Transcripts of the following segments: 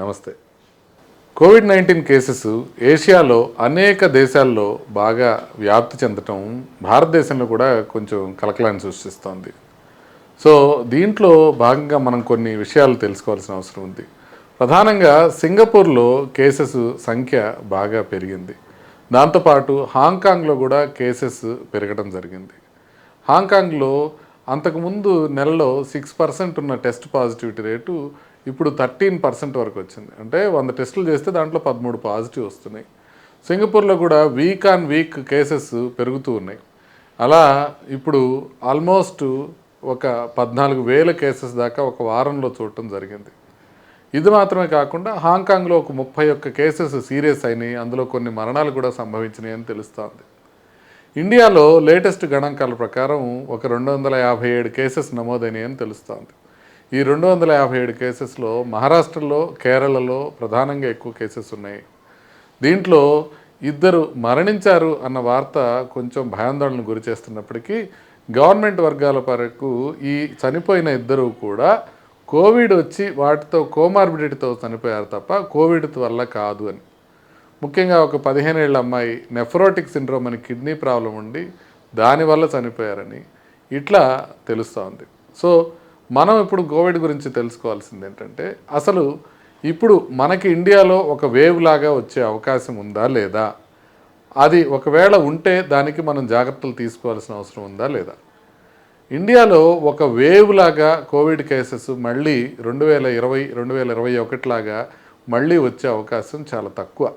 నమస్తే. COVID-19 cases ఏషియాలో అనేక దేశాల్లో బాగా వ్యాప్తి చెందటం భారతదేశంలో కూడా కొంచెం కలకలాన్ని సృష్టిస్తోంది. సో దీంట్లో భాగంగా మనం కొన్ని విషయాలు తెలుసుకోవాల్సిన అవసరం ఉంది. ప్రధానంగా సింగపూర్లో కేసెస్ సంఖ్య బాగా పెరిగింది. దాంతోపాటు హాంకాంగ్లో కూడా కేసెస్ పెరగడం జరిగింది. హాంకాంగ్లో అంతకుముందు నెలలో 6% ఉన్న టెస్ట్ పాజిటివిటీ రేటు ఇప్పుడు 13% వరకు వచ్చింది. అంటే 100 టెస్టులు చేస్తే దాంట్లో 13 పాజిటివ్ వస్తున్నాయి. సింగపూర్లో కూడా వీక్ ఆన్ వీక్ కేసెస్ పెరుగుతూ ఉన్నాయి. అలా ఇప్పుడు ఆల్మోస్ట్ ఒక 14,000 కేసెస్ దాకా ఒక వారంలో చూడటం జరిగింది. ఇది మాత్రమే కాకుండా హాంకాంగ్లో ఒక 31 కేసెస్ సీరియస్ అయినాయి. అందులో కొన్ని మరణాలు కూడా సంభవించినాయి అని తెలుస్తోంది. ఇండియాలో లేటెస్ట్ గణాంకాల ప్రకారం ఒక 257 కేసెస్ నమోదైనాయి అని తెలుస్తోంది. ఈ 257 కేసెస్లో మహారాష్ట్రలో, కేరళలో ప్రధానంగా ఎక్కువ కేసెస్ ఉన్నాయి. దీంట్లో 2 మరణించారు అన్న వార్త కొంచెం భయాందోళనకు గురి చేస్తున్నప్పటికీ గవర్నమెంట్ వర్గాల వరకు ఈ చనిపోయిన 2 కూడా కోవిడ్ వచ్చి వాటితో కోమార్బిడిటీతో చనిపోయారు తప్ప కోవిడ్ వల్ల కాదు అని. ముఖ్యంగా ఒక 15 ఏళ్ల అమ్మాయి నెఫ్రోటిక్ సిండ్రోమ్ అని కిడ్నీ ప్రాబ్లం ఉండి దానివల్ల చనిపోయారని ఇట్లా తెలుస్తోంది. సో మనం ఇప్పుడు కోవిడ్ గురించి తెలుసుకోవాల్సింది ఏంటంటే అసలు ఇప్పుడు మనకి ఇండియాలో ఒక వేవ్ లాగా వచ్చే అవకాశం ఉందా లేదా, అది ఒకవేళ ఉంటే దానికి మనం జాగ్రత్తలు తీసుకోవాల్సిన అవసరం ఉందా లేదా. ఇండియాలో ఒక వేవ్ లాగా కోవిడ్ కేసెస్ మళ్ళీ 2020, 2021 లాగా మళ్ళీ వచ్చే అవకాశం చాలా తక్కువ.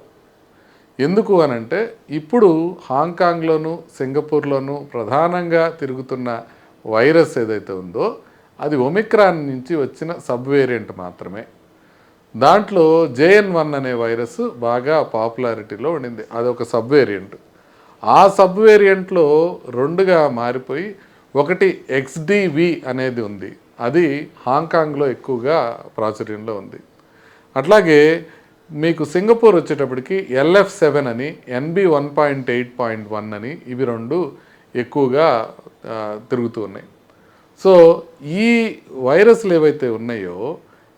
ఎందుకు అనంటే ఇప్పుడు హాంకాంగ్లోను సింగపూర్లోను ప్రధానంగా తిరుగుతున్న వైరస్ ఏదైతే ఉందో అది ఒమిక్రాన్ నుంచి వచ్చిన సబ్ వేరియంట్ మాత్రమే. దాంట్లో JN.1 అనే వైరస్ బాగా పాపులారిటీలో ఉండింది. అదొక సబ్ వేరియంట్. ఆ సబ్ వేరియంట్లో 2గా మారిపోయి ఒకటి XDV అనేది ఉంది. అది హాంకాంగ్లో ఎక్కువగా ప్రాచుర్యంలో ఉంది. అట్లాగే మీకు సింగపూర్ వచ్చేటప్పటికి LF7 అని, NB1.8.1 అని ఇవి 2 ఎక్కువగా తిరుగుతూ ఉన్నాయి. సో ఈ వైరస్లు ఏవైతే ఉన్నాయో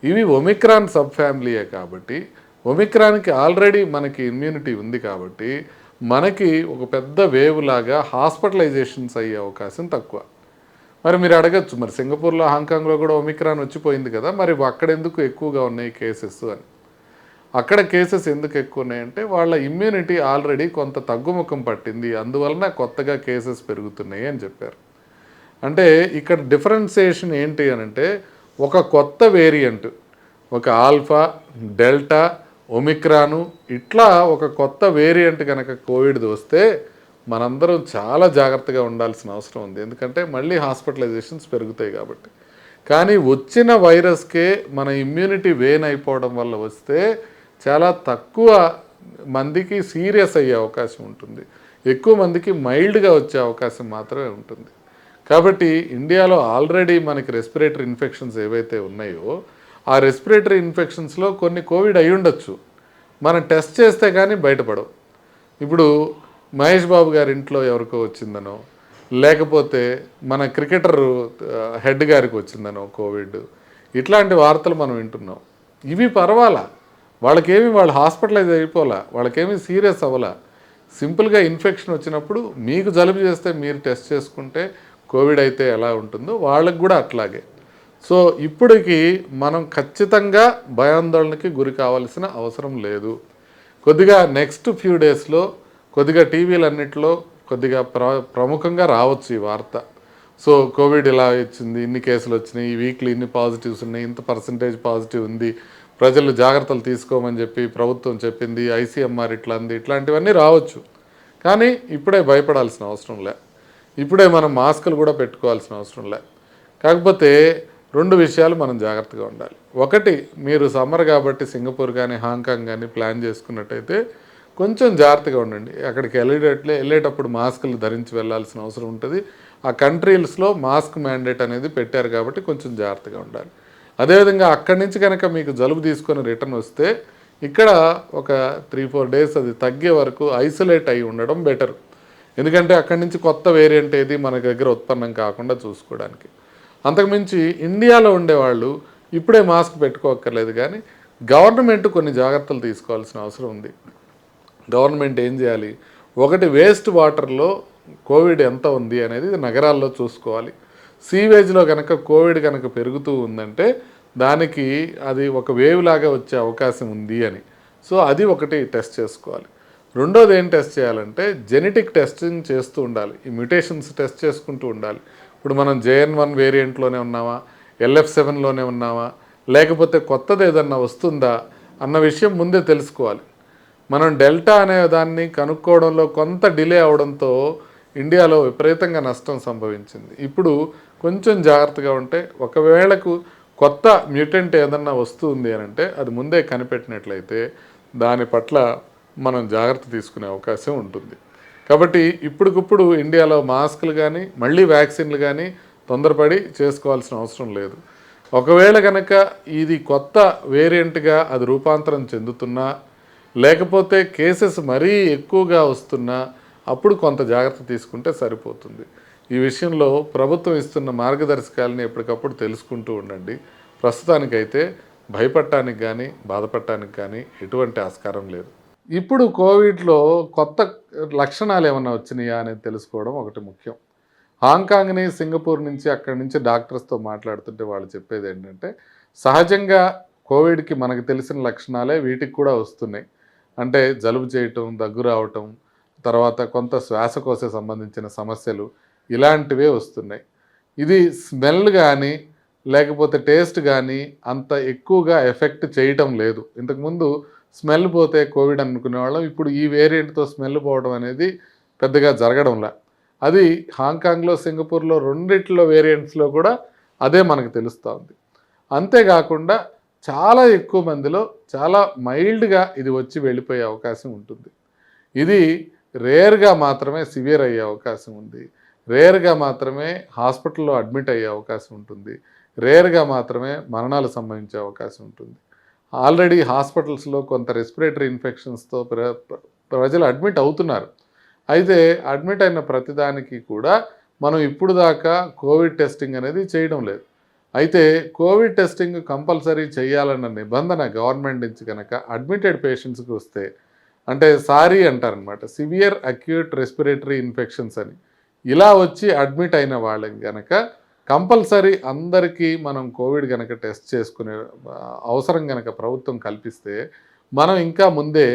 ఇవి ఒమిక్రాన్ సబ్ ఫ్యామిలీయే కాబట్టి ఒమిక్రాన్కి ఆల్రెడీ మనకి ఇమ్యూనిటీ ఉంది కాబట్టి మనకి ఒక పెద్ద వేవ్ లాగా హాస్పిటలైజేషన్స్ అయ్యే అవకాశం తక్కువ. మరి మీరు అడగచ్చు, మరి సింగపూర్లో హాంకాంగ్లో కూడా ఒమిక్రాన్ వచ్చిపోయింది కదా, మరి అక్కడ ఎందుకు ఎక్కువగా ఉన్నాయి కేసెస్ అని. అక్కడ కేసెస్ ఎందుకు ఎక్కువ ఉన్నాయంటే వాళ్ళ ఇమ్యూనిటీ ఆల్రెడీ కొంత తగ్గుముఖం పట్టింది, అందువలన కొత్తగా కేసెస్ పెరుగుతున్నాయి అని చెప్పారు. అంటే ఇక్కడ డిఫరెన్సియేషన్ ఏంటి అనంటే ఒక కొత్త వేరియంట్, ఒక ఆల్ఫా, డెల్టా, ఒమిక్రాను ఇట్లా ఒక కొత్త వేరియంట్ కనుక కోవిడ్ది వస్తే మనందరం చాలా జాగ్రత్తగా ఉండాల్సిన అవసరం ఉంది. ఎందుకంటే మళ్ళీ హాస్పిటలైజేషన్స్ పెరుగుతాయి కాబట్టి. కానీ వచ్చిన వైరస్కే మన ఇమ్యూనిటీ వేన్ అయిపోవడం వల్ల వస్తే చాలా తక్కువ మందికి సీరియస్ అయ్యే అవకాశం ఉంటుంది, ఎక్కువ మందికి మైల్డ్గా వచ్చే అవకాశం మాత్రమే ఉంటుంది. కాబట్టి ఇండియాలో ఆల్రెడీ మనకి రెస్పిరేటరీ ఇన్ఫెక్షన్స్ ఏవైతే ఉన్నాయో ఆ రెస్పిరేటరీ ఇన్ఫెక్షన్స్లో కొన్ని కోవిడ్ అయి ఉండొచ్చు, మనం టెస్ట్ చేస్తే కానీ బయటపడవు. ఇప్పుడు మహేష్ బాబు గారి ఇంట్లో ఎవరికో వచ్చిందనో, లేకపోతే మన క్రికెటర్ హెడ్ గారికి వచ్చిందనో కోవిడ్, ఇట్లాంటి వార్తలు మనం వింటున్నాం. ఇవి పర్వాలా, వాళ్ళు హాస్పిటలైజ్ అయిపోలా, వాళ్ళకేమీ సీరియస్ అవ్వాలా. సింపుల్గా ఇన్ఫెక్షన్ వచ్చినప్పుడు మీకు జలుబు చేస్తే మీరు టెస్ట్ చేసుకుంటే కోవిడ్ అయితే ఎలా ఉంటుందో వాళ్ళకు కూడా అట్లాగే. సో ఇప్పటికి మనం ఖచ్చితంగా భయాందోళనకి గురి కావాల్సిన అవసరం లేదు. కొద్దిగా నెక్స్ట్ ఫ్యూ డేస్లో కొద్దిగా టీవీలన్నింటిలో కొద్దిగా ప్రముఖంగా రావచ్చు ఈ వార్త. సో కోవిడ్ ఇలా వచ్చింది, ఇన్ని కేసులు వచ్చినాయి, ఈ వీక్లీ ఇన్ని పాజిటివ్స్ ఉన్నాయి, ఇంత పర్సంటేజ్ పాజిటివ్ ఉంది, ప్రజలు జాగ్రత్తలు తీసుకోమని చెప్పి ప్రభుత్వం చెప్పింది, ICMR ఇట్లా అంది, ఇట్లాంటివన్నీ రావచ్చు. కానీ ఇప్పుడే భయపడాల్సిన అవసరం లే, ఇప్పుడే మనం మాస్కులు కూడా పెట్టుకోవాల్సిన అవసరం లే. కాకపోతే 2 విషయాలు మనం జాగ్రత్తగా ఉండాలి. ఒకటి, మీరు సమ్మర్ కాబట్టి సింగపూర్ కానీ హాంకాంగ్ కానీ ప్లాన్ చేసుకున్నట్టయితే కొంచెం జాగ్రత్తగా ఉండండి. అక్కడికి వెళ్ళేటప్పుడు మాస్కులు ధరించి వెళ్ళాల్సిన అవసరం ఉంటుంది. ఆ కంట్రీస్లో మాస్క్ మ్యాండేట్ అనేది పెట్టారు కాబట్టి కొంచెం జాగ్రత్తగా ఉండాలి. అదేవిధంగా అక్కడి నుంచి కనుక మీకు జలుబు తీసుకొని రిటర్న్ వస్తే ఇక్కడ ఒక 3-4 డేస్ అది తగ్గే వరకు ఐసోలేట్ అయి ఉండడం బెటర్. ఎందుకంటే అక్కడి నుంచి కొత్త వేరియంట్ ఏది మన దగ్గర ఉత్పన్నం కాకుండా చూసుకోవడానికి. అంతకుమించి ఇండియాలో ఉండేవాళ్ళు ఇప్పుడే మాస్క్ పెట్టుకోక్కర్లేదు, కానీ గవర్నమెంట్ కొన్ని జాగ్రత్తలు తీసుకోవాల్సిన అవసరం ఉంది. గవర్నమెంట్ ఏం చేయాలి, ఒకటి వేస్ట్ వాటర్లో కోవిడ్ ఎంత ఉంది అనేది నగరాల్లో చూసుకోవాలి. సీవేజ్లో కనుక కోవిడ్ కనుక పెరుగుతూ ఉందంటే దానికి అది ఒక వేవ్ లాగా వచ్చే అవకాశం ఉంది అని. సో అది ఒకటి టెస్ట్ చేసుకోవాలి. రెండోది ఏం టెస్ట్ చేయాలంటే జెనెటిక్ టెస్టింగ్ చేస్తూ ఉండాలి. ఈ మ్యుటేషన్స్ టెస్ట్ చేసుకుంటూ ఉండాలి. ఇప్పుడు మనం JN1 వేరియంట్లోనే ఉన్నామా, LF7లోనే ఉన్నామా, లేకపోతే కొత్తది ఏదన్నా వస్తుందా అన్న విషయం ముందే తెలుసుకోవాలి. మనం డెల్టా అనే దాన్ని కనుక్కోవడంలో కొంత డిలే అవడంతో ఇండియాలో విపరీతంగా నష్టం సంభవించింది. ఇప్పుడు కొంచెం జాగ్రత్తగా ఉంటే ఒకవేళకు కొత్త మ్యూటెంట్ ఏదన్నా వస్తుంది అని అంటే అది ముందే కనిపెట్టినట్లయితే దాని పట్ల మనం జాగ్రత్త తీసుకునే అవకాశం ఉంటుంది. కాబట్టి ఇప్పటికిప్పుడు ఇండియాలో మాస్కులు కానీ మళ్ళీ వ్యాక్సిన్లు కానీ తొందరపడి చేసుకోవాల్సిన అవసరం లేదు. ఒకవేళ కనుక ఇది కొత్త వేరియంట్గా అది రూపాంతరం చెందుతున్నా, లేకపోతే కేసెస్ మరీ ఎక్కువగా వస్తున్నా అప్పుడు కొంత జాగ్రత్త తీసుకుంటే సరిపోతుంది. ఈ విషయంలో ప్రభుత్వం ఇస్తున్న మార్గదర్శకాలని ఎప్పటికప్పుడు తెలుసుకుంటూ ఉండండి. ప్రస్తుతానికైతే భయపడటానికి కానీ బాధపడటానికి కానీ ఎటువంటి ఆస్కారం లేదు. ఇప్పుడు కోవిడ్లో కొత్త లక్షణాలు ఏమన్నా వచ్చినాయా అనేది తెలుసుకోవడం ఒకటి ముఖ్యం. హాంకాంగ్ని, సింగపూర్ నుంచి అక్కడి నుంచి డాక్టర్స్తో మాట్లాడుతుంటే వాళ్ళు చెప్పేది ఏంటంటే సహజంగా కోవిడ్కి మనకు తెలిసిన లక్షణాలే వీటికి కూడా వస్తున్నాయి. అంటే జలుబు చేయటం, దగ్గు రావటం, తర్వాత కొంత శ్వాసకోశ సంబంధించిన సమస్యలు ఇలాంటివే వస్తున్నాయి. ఇది స్మెల్ కానీ లేకపోతే టేస్ట్ కానీ అంత ఎక్కువగా ఎఫెక్ట్ చేయటం లేదు. ఇంతకుముందు స్మెల్ పోతే కోవిడ్ అనుకునేవాళ్ళం. ఇప్పుడు ఈ వేరియంట్తో స్మెల్ పోవడం అనేది పెద్దగా జరగడంలా. అది హాంకాంగ్లో, సింగపూర్లో రెండిట్లో వేరియంట్స్లో కూడా అదే మనకు తెలుస్తూ ఉంది. అంతేకాకుండా చాలా ఎక్కువ మందిలో చాలా మైల్డ్గా ఇది వచ్చి వెళ్ళిపోయే అవకాశం ఉంటుంది. ఇది రేర్గా మాత్రమే సివియర్ అయ్యే అవకాశం ఉంది. రేర్గా మాత్రమే హాస్పిటల్లో అడ్మిట్ అయ్యే అవకాశం ఉంటుంది. రేర్గా మాత్రమే మరణాలు సంభవించే అవకాశం ఉంటుంది. ఆల్రెడీ హాస్పిటల్స్లో కొంత రెస్పిరేటరీ ఇన్ఫెక్షన్స్తో ప్రజలు అడ్మిట్ అవుతున్నారు. అయితే అడ్మిట్ అయిన ప్రతిదానికి కూడా మనం ఇప్పుడు దాకా కోవిడ్ టెస్టింగ్ అనేది చేయడం లేదు. అయితే కోవిడ్ టెస్టింగ్ కంపల్సరీ చేయాలన్న నిబంధన గవర్నమెంట్ నుంచి కనుక అడ్మిటెడ్ పేషెంట్స్కి వస్తే, అంటే సారీ అంటారనమాట, సివియర్ అక్యూట్ రెస్పిరేటరీ ఇన్ఫెక్షన్స్ అని, ఇలా వచ్చి అడ్మిట్ అయిన వాళ్ళకి కనుక కంపల్సరీ అందరికీ మనం కోవిడ్ కనుక టెస్ట్ చేసుకునే అవసరం కనుక ప్రభుత్వం కల్పిస్తే మనం ఇంకా ముందే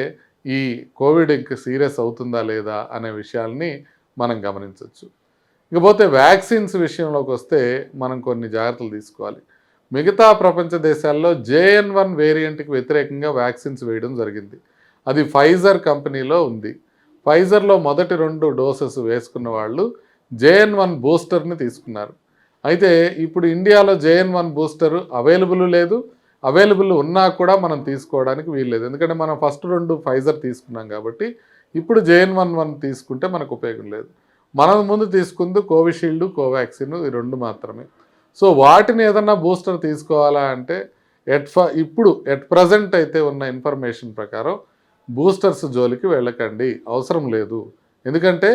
ఈ కోవిడ్ ఇంకా సీరియస్ అవుతుందా లేదా అనే విషయాల్ని మనం గమనించవచ్చు. ఇకపోతే వ్యాక్సిన్స్ విషయంలోకి వస్తే మనం కొన్ని జాగ్రత్తలు తీసుకోవాలి. మిగతా ప్రపంచ దేశాల్లో JN1 వేరియంట్కి వ్యతిరేకంగా వ్యాక్సిన్స్ వేయడం జరిగింది. అది ఫైజర్ కంపెనీలో ఉంది. ఫైజర్లో మొదటి 2 డోసెస్ వేసుకున్న వాళ్ళు JN1 బూస్టర్ని తీసుకున్నారు. అయితే ఇప్పుడు ఇండియాలో JN1 బూస్టర్ అవైలబుల్ లేదు. అవైలబుల్ ఉన్నా కూడా మనం తీసుకోవడానికి వీల్లేదు. ఎందుకంటే మనం ఫస్ట్ 2 ఫైజర్ తీసుకున్నాం కాబట్టి ఇప్పుడు JN1 తీసుకుంటే మనకు ఉపయోగం లేదు. మనం ముందు తీసుకుంది కోవిషీల్డ్, కోవాక్సిన్, ఈ 2 మాత్రమే. సో వాటిని ఏదన్నా బూస్టర్ తీసుకోవాలా అంటే ఇప్పుడు ఎట్ ప్రజెంట్ అయితే ఉన్న ఇన్ఫర్మేషన్ ప్రకారం బూస్టర్స్ జోలికి వెళ్ళకండి, అవసరం లేదు. ఎందుకంటే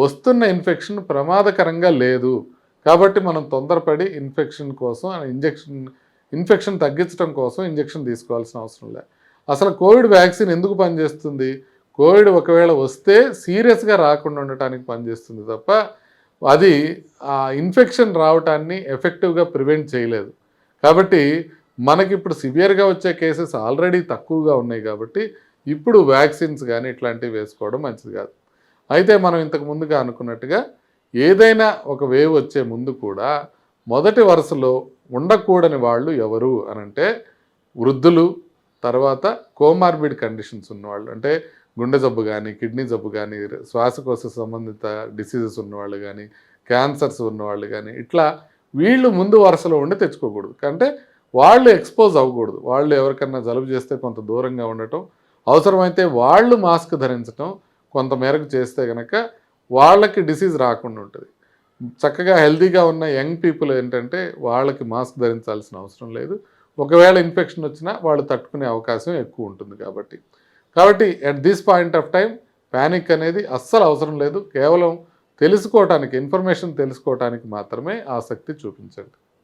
వస్తున్న ఇన్ఫెక్షన్ ప్రమాదకరంగా లేదు. కాబట్టి మనం తొందరపడి ఇన్ఫెక్షన్ కోసం ఇన్ఫెక్షన్ తగ్గించడం కోసం ఇంజెక్షన్ తీసుకోవాల్సిన అవసరం లేదు. అసలు కోవిడ్ వ్యాక్సిన్ ఎందుకు పనిచేస్తుంది? కోవిడ్ ఒకవేళ వస్తే సీరియస్గా రాకుండా ఉండటానికి పనిచేస్తుంది తప్ప అది ఆ ఇన్ఫెక్షన్ రావటాన్ని ఎఫెక్టివ్గా ప్రివెంట్ చేయలేదు. కాబట్టి మనకి ఇప్పుడు సివియర్గా వచ్చే కేసెస్ ఆల్రెడీ తక్కువగా ఉన్నాయి కాబట్టి ఇప్పుడు వ్యాక్సిన్స్ కానీ ఇట్లాంటివి వేసుకోవడం మంచిది కాదు. అయితే మనం ఇంతకు ముందుగా అనుకున్నట్టుగా ఏదైనా ఒక వేవ్ వచ్చే ముందు కూడా మొదటి వరుసలో ఉండకూడని వాళ్ళు ఎవరు అనంటే వృద్ధులు, తర్వాత కోమార్బిడ్ కండిషన్స్ ఉన్నవాళ్ళు, అంటే గుండె జబ్బు కానీ, కిడ్నీ జబ్బు కానీ, శ్వాసకోశ సంబంధిత డిసీజెస్ ఉన్నవాళ్ళు కానీ, క్యాన్సర్స్ ఉన్నవాళ్ళు కానీ, ఇట్లా వీళ్ళు ముందు వరుసలో ఉండి తెచ్చుకోకూడదు. అంటే వాళ్ళు ఎక్స్పోజ్ అవ్వకూడదు. వాళ్ళు ఎవరికన్నా జలుబు చేస్తే కొంత దూరంగా ఉండటం, అవసరమైతే వాళ్ళు మాస్క్ ధరించడం కొంత మేరకు చేస్తే కనుక వాళ్ళకి డిసీజ్ రాకుండా ఉంటుంది. చక్కగా హెల్తీగా ఉన్న యంగ్ పీపుల్ ఏంటంటే వాళ్ళకి మాస్క్ ధరించాల్సిన అవసరం లేదు. ఒకవేళ ఇన్ఫెక్షన్ వచ్చినా వాళ్ళు తట్టుకునే అవకాశం ఎక్కువ ఉంటుంది. కాబట్టి at this point of time panic అనేది అస్సలు అవసరం లేదు. కేవలం తెలుసుకోవటానికి, ఇన్ఫర్మేషన్ తెలుసుకోవటానికి మాత్రమే ఆసక్తి చూపించండి.